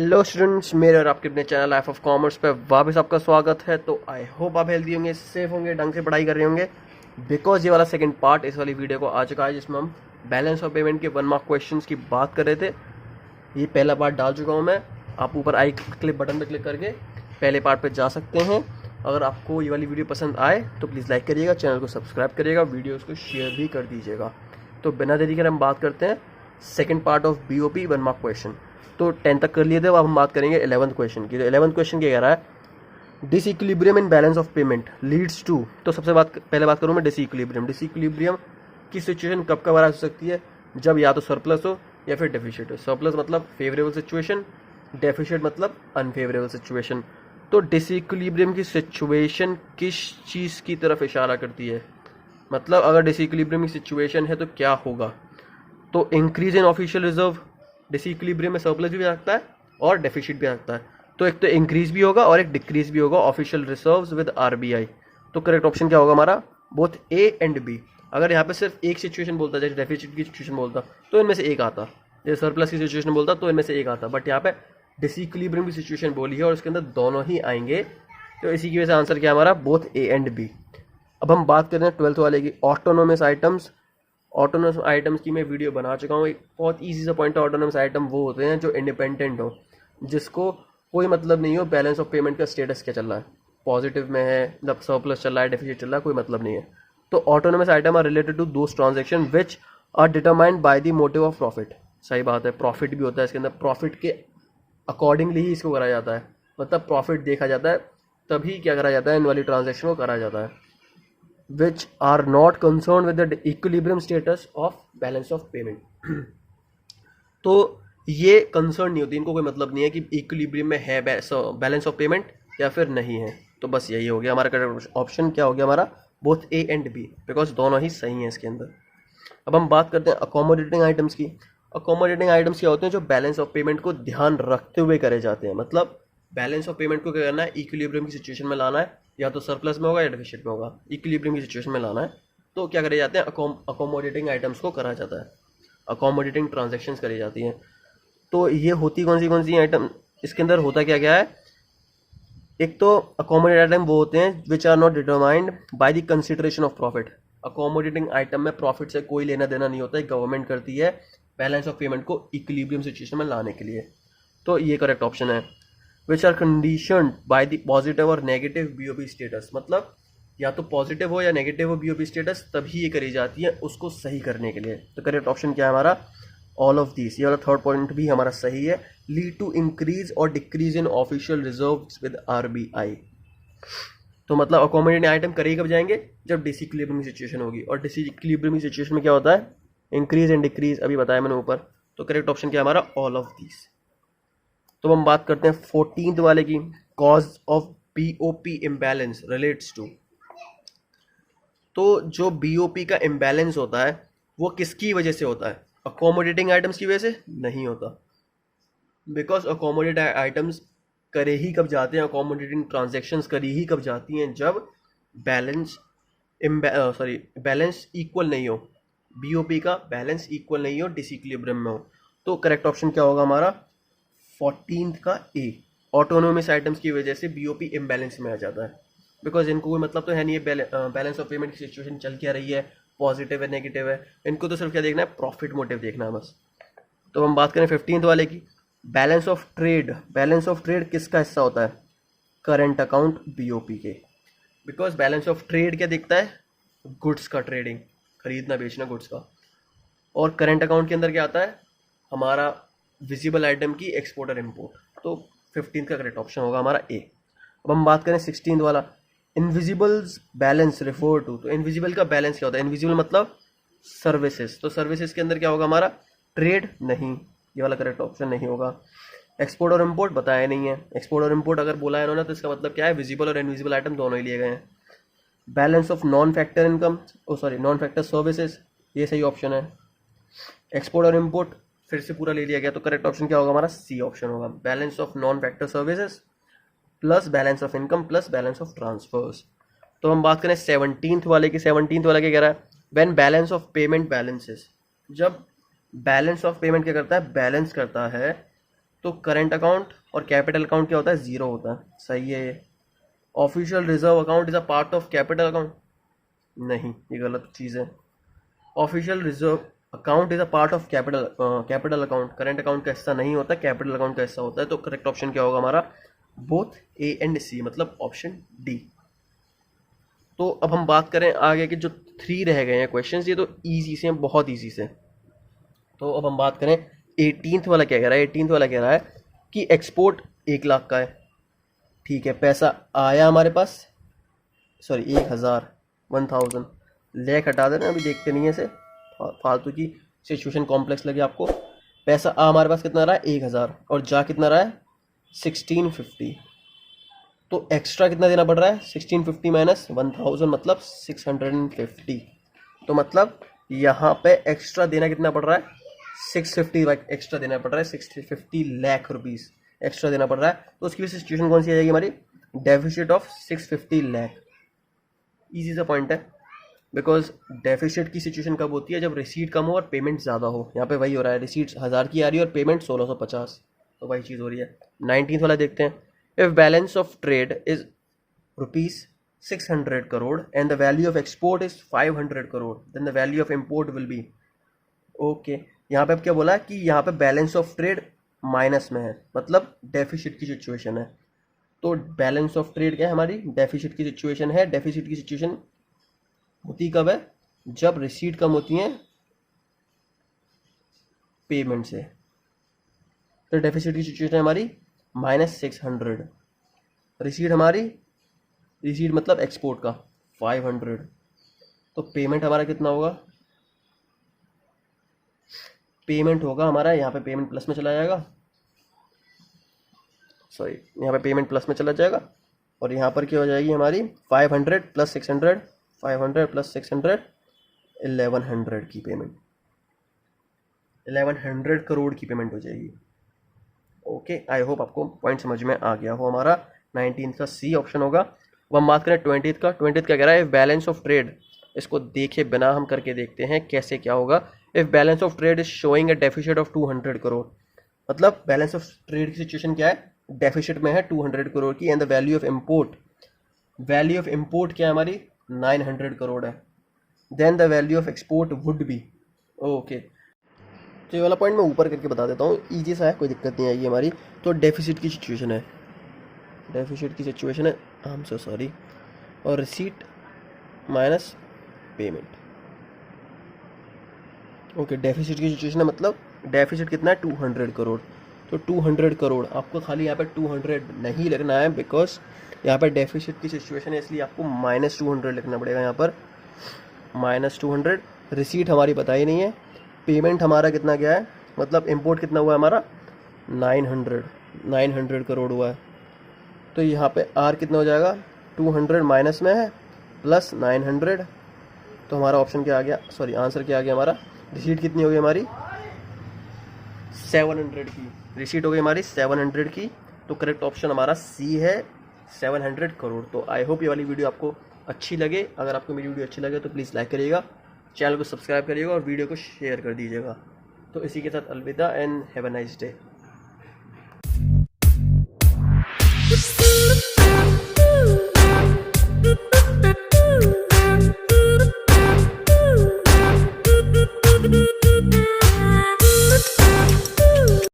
Hello students, मेरे और आपके अपने चैनल लाइफ ऑफ कॉमर्स पे वापस आपका स्वागत है। तो आई होप आप हेल्दी होंगे, सेफ होंगे, ढंग से पढ़ाई कर रहे होंगे। बिकॉज ये वाला सेकंड पार्ट इस वाली वीडियो को आ चुका है, जिसमें हम बैलेंस ऑफ पेमेंट के 1 मार्क क्वेश्चंस की बात कर रहे थे। ये पहला पार्ट डाल चुका हूँ मैं। आप ऊपर आई क्लिक बटन पर क्लिक करके पहले पार्ट पर जा सकते हैं। अगर आपको ये वाली वीडियो पसंद आए तो प्लीज़ लाइक करिएगा, चैनल को सब्सक्राइब करिएगा, वीडियोज़ को शेयर भी कर दीजिएगा। तो बिना देरी के हम बात करते हैं second part of BOP 1 mark question. तो 10 तक कर लिए थे, अब हम बात करेंगे 11th क्वेश्चन की। तो 11th क्वेश्चन क्या कह रहा है, disequilibrium in balance of payment leads to. तो सबसे पहले बात करूँ मैं डिसइक्विलिब्रियम। डिसइक्विलिब्रियम की सिचुएशन कब कब आ सकती है, जब या तो सरप्लस हो या फिर डेफिसिट हो। सरप्लस मतलब फेवरेबल सिचुएशन, डेफिसिट मतलब अनफेवरेबल सिचुएशन। तो डिसइक्विलिब्रियम की सिचुएशन किस चीज़ की तरफ इशारा करती है, मतलब अगर डिसइक्विलिब्रियम की सिचुएशन है तो क्या होगा। तो increase in official reserve, disequilibrium में सरप्लस भी आ सकता है और डेफिसिट भी आ सकता है। तो एक तो इंक्रीज भी होगा और एक डिक्रीज भी होगा ऑफिशियल रिजर्व्स विद RBI। तो करेक्ट ऑप्शन क्या होगा हमारा, बोथ A एंड B। अगर यहाँ पे सिर्फ एक सिचुएशन बोलता, जैसे डेफिसिट की सिचुएशन बोलता तो इनमें से एक आता, जैसे सरप्लस की सिचुएशन बोलता तो इनमें से एक आता, बट यहाँ पे डिसइक्विलिब्रियम की सिचुएशन बोली है और उसके अंदर दोनों ही आएंगे। तो इसी की वजह से आंसर क्या हमारा, बोथ A एंड B। अब हम बात करते हैं 12th वाले की, ऑटोनोमस आइटम्स। ऑटोनोमस आइटम्स की मैं वीडियो बना चुका हूँ। एक बहुत ईजी सा पॉइंट है, ऑटोनोमस आइटम वो होते हैं जो इंडिपेंडेंट हो, जिसको कोई मतलब नहीं हो बैलेंस ऑफ पेमेंट का स्टेटस क्या चल रहा है, पॉजिटिव में है, मतलब सरप्लस चल रहा है, डेफिसिट चल रहा है, कोई मतलब नहीं है। तो autonomous item are related to those transaction which are determined by the motive of profit. सही बात है, प्रॉफिट भी होता है इसके अंदर, प्रॉफिट के अकॉर्डिंगली ही इसको करा जाता है, मतलब प्रॉफिट देखा जाता है तभी क्या करा जाता है, इन वाली ट्रांजेक्शन को करा जाता है। which are not concerned with the equilibrium status of balance of payment। तो ये कंसर्न नहीं होती, इनको कोई मतलब नहीं है कि इक्विलिब्रियम में है बैलेंस ऑफ पेमेंट या फिर नहीं है। तो बस यही हो गया हमारा करेक्ट ऑप्शन, क्या हो गया हमारा, both A and B, because दोनों ही सही हैं इसके अंदर। अब हम बात करते हैं अकोमोडेटिंग आइटम्स की। अकोमोडेटिंग आइटम्स क्या होते हैं, जो बैलेंस ऑफ पेमेंट को ध्यान रखते हुए करे जाते हैं। मतलब बैलेंस ऑफ पेमेंट को क्या करना है, इक्विलिब्रियम की सिचुएशन में लाना है, या तो सरप्लस में होगा या डेफिसिट में होगा, इक्विलिब्रियम की सिचुएशन में लाना है। तो क्या करे जाते हैं, अकोमोडेटिंग आइटम्स को करा जाता है, अकोमोडेटिंग ट्रांजेक्शन्स करी जाती हैं। तो ये होती कौन सी आइटम, इसके अंदर होता क्या क्या है। एक तो अकोमोडेट आइटम वो होते हैं which are not determined by the consideration of profit. Accommodating item में प्रॉफिट से कोई लेना देना नहीं होता है, गवर्नमेंट करती है बैलेंस ऑफ पेमेंट को इक्विलिब्रियम सिचुएशन में लाने के लिए। तो ये करेक्ट ऑप्शन है। Which are conditioned by the positive और नेगेटिव BOP स्टेटस, मतलब या तो पॉजिटिव हो या नेगेटिव हो BOP स्टेटस, तभी ये करी जाती है उसको सही करने के लिए। तो करेक्ट ऑप्शन क्या है हमारा, ऑल ऑफ दिस। ये वाला थर्ड पॉइंट भी हमारा सही है, लीड टू इंक्रीज और decrease in official reserves with RBI। तो मतलब अकोमोडेटिंग आइटम करे कब जाएंगे, जब डिसइक्विलिब्रियम सिचुएशन होगी, और डिसइक्विलिब्रियम सिचुएशन में क्या होता है, इंक्रीज एंड डिक्रीज, अभी बताया मैंने ऊपर। तो करेक्ट ऑप्शन क्या है हमारा, ऑल ऑफ दिस। तो हम बात करते हैं 14th वाले की, cause of BOP imbalance relates to. तो जो BOP का इम्बैलेंस होता है वो किसकी वजह से होता है, अकोमोडेटिंग आइटम्स की वजह से नहीं होता, बिकॉज अकोमोडेट आइटम्स करे ही कब जाते हैं, अकोमोडेटिंग ट्रांजेक्शन्स करी ही कब जाती हैं, जब बैलेंस बैलेंस इक्वल नहीं हो, BOP का बैलेंस इक्वल नहीं हो, डिसइक्विलिब्रियम में हो। तो करेक्ट ऑप्शन क्या होगा हमारा, 14th का A। ऑटोनोमस आइटम्स की वजह से BOP इम्बैलेंस में आ जाता है, बिकॉज इनको कोई मतलब तो है नहीं है बैलेंस ऑफ पेमेंट की सिचुएशन चल क्या रही है, पॉजिटिव है नेगेटिव है, इनको तो सिर्फ क्या देखना है, प्रॉफिट मोटिव देखना है बस। तो हम बात करें 15th वाले की, balance of trade. Balance of trade किसका हिस्सा होता है, करंट अकाउंट BOP के, बिकॉज बैलेंस ऑफ ट्रेड क्या दिखता है, गुड्स का ट्रेडिंग, खरीदना बेचना गुड्स का, और करंट अकाउंट के अंदर क्या आता है हमारा, विजिबल आइटम की एक्सपोर्ट और इम्पोर्ट। तो 15th का करेक्ट ऑप्शन होगा हमारा A। अब हम बात करें 16th वाला, इनविजिबल्स बैलेंस रिफर टू। तो इनविजिबल का बैलेंस क्या होता है, इनविजिबल मतलब सर्विसेज। तो सर्विसेज के अंदर क्या होगा हमारा, ट्रेड नहीं, ये वाला करेक्ट ऑप्शन नहीं होगा। एक्सपोर्ट और इम्पोर्ट बताया नहीं है, एक्सपोर्ट और इम्पोर्ट अगर बोला है इन्होंने तो इसका मतलब क्या है, विजिबल और इनविजिबल आइटम दोनों ही लिए गए हैं। Balance of non factor income, non factor services, ये सही ऑप्शन है। एक्सपोर्ट और इम्पोर्ट फिर से पूरा ले लिया गया, तो करेक्ट ऑप्शन क्या होगा हमारा, C ऑप्शन होगा। Balance of non factor services plus balance of income plus balance of transfers. तो हम बात करें 17th वाले की, 17th वाला क्या कह रहा है, when balance of payment balances. जब बैलेंस ऑफ पेमेंट क्या करता है, बैलेंस करता है, तो करंट अकाउंट और कैपिटल अकाउंट क्या होता है, ज़ीरो होता है। सही है ये। Official reserve account is a part of capital account, नहीं ये गलत चीज़ है। Official reserve account is a part of capital account, current account का हिस्सा नहीं होता, कैपिटल अकाउंट का हिस्सा होता है। तो करेक्ट ऑप्शन क्या होगा हमारा, बोथ ए एंड सी, मतलब ऑप्शन डी। तो अब हम बात करें आगे के जो 3 रह गए हैं क्वेश्चंस, ये तो इजी से हैं, बहुत इजी से। तो अब हम बात करें 18th वाला क्या कह रहा है। 18th वाला कह रहा है कि एक्सपोर्ट 1 लाख का है, ठीक है, पैसा आया हमारे पास, सॉरी 1000 लेख हटा देना, अभी देखते नहीं है इसे, फालतू की सिचुएशन कॉम्प्लेक्स लगे आपको। पैसा आ हमारे पास कितना रहा है 1000 और जा कितना रहा है 1650, तो एक्स्ट्रा कितना देना पड़ रहा है 1650 माइनस 1000 मतलब 650। तो मतलब यहाँ पे एक्स्ट्रा देना कितना पड़ रहा है 650 एक्स्ट्रा देना पड़ रहा है, 650 लाख रुपीस एक्स्ट्रा देना पड़ रहा है। तो उसकी सिचुएशन कौन सी आ जाएगी हमारी, डेफिसिट ऑफ 650 लाख। ईजी सा पॉइंट है, बिकॉज डेफिसिट की सिचुएशन कब होती है, जब रिसीट कम हो और पेमेंट ज़्यादा हो। यहाँ पे वही हो रहा है, रिसीट 1000 की आ रही है और पेमेंट 1650, तो वही चीज़ हो रही है। 19th वाला देखते हैं। If balance of trade is ₹600 crore and the value of export is 500 crore, then the value of import will be, okay. यहाँ पे अब क्या बोला कि यहाँ पे बैलेंस ऑफ ट्रेड माइनस में है, मतलब डेफिसिट की सिचुएशन है। तो बैलेंस ऑफ ट्रेड क्या है हमारी, डेफिसिट की सिचुएशन है। डेफिसिट की सिचुएशन होती कब है, जब रिसीट कम होती है पेमेंट से। तो डेफिसिट की सिचुएशन है हमारी -600, रिसीट हमारी, रिसीट मतलब एक्सपोर्ट का 500, तो पेमेंट हमारा कितना होगा, पेमेंट होगा हमारा, यहाँ पे पेमेंट प्लस में चला जाएगा, सॉरी यहाँ पे पेमेंट प्लस में चला जाएगा, और यहाँ पर क्या हो जाएगी हमारी 500 प्लस 600, 500 प्लस 600 1100 की पेमेंट, 1100 करोड़ की पेमेंट हो जाएगी। ओके, आई होप आपको पॉइंट समझ में आ गया हो। हमारा 19th का सी ऑप्शन होगा। अब हम बात करें 20th का। 20th क्या कह रहा है, बैलेंस ऑफ ट्रेड, इसको देखे बिना हम करके देखते हैं कैसे क्या होगा। If balance of trade is showing a deficit of 200 crore, मतलब बैलेंस ऑफ ट्रेड की सिचुएशन क्या है, डेफिसिट में है 200 करोड़ की, and the value of import, value of import क्या है हमारी 900 करोड़ है, then the value of export would be, okay. तो ये वाला पॉइंट मैं ऊपर करके बता देता हूँ, ईजी सा है, कोई दिक्कत नहीं आएगी हमारी। तो डेफिसिट की सिचुएशन है, डेफिसिट की सिचुएशन है, आई एम सो सॉरी, और receipt minus payment, okay. Deficit की सिचुएशन है, मतलब डेफिसिट कितना है 200 करोड़, तो 200 करोड़ आपको खाली यहाँ पे 200 नहीं लिखना है, बिकॉज यहाँ पे डेफिसिट की सिचुएशन है, इसलिए आपको -200 लिखना पड़ेगा यहाँ पर, -200। रिसीट हमारी पता ही नहीं है, पेमेंट हमारा कितना गया है, मतलब इम्पोर्ट कितना हुआ है हमारा 900 करोड़ हुआ है। तो यहाँ पे आर कितना हो जाएगा, 200 माइनस में है प्लस 900, तो हमारा ऑप्शन क्या आ गया, सॉरी आंसर क्या आ गया हमारा, रिसीट कितनी हो गई हमारी 700 की, रिसीट हो गई हमारी 700 की। तो करेक्ट ऑप्शन हमारा सी है 700 करोड़। तो आई होप ये वाली वीडियो आपको अच्छी लगे। अगर आपको मेरी वीडियो अच्छी लगे तो प्लीज़ लाइक करिएगा, चैनल को सब्सक्राइब करिएगा और वीडियो को शेयर कर दीजिएगा। तो इसी के साथ अलविदा and have a nice day.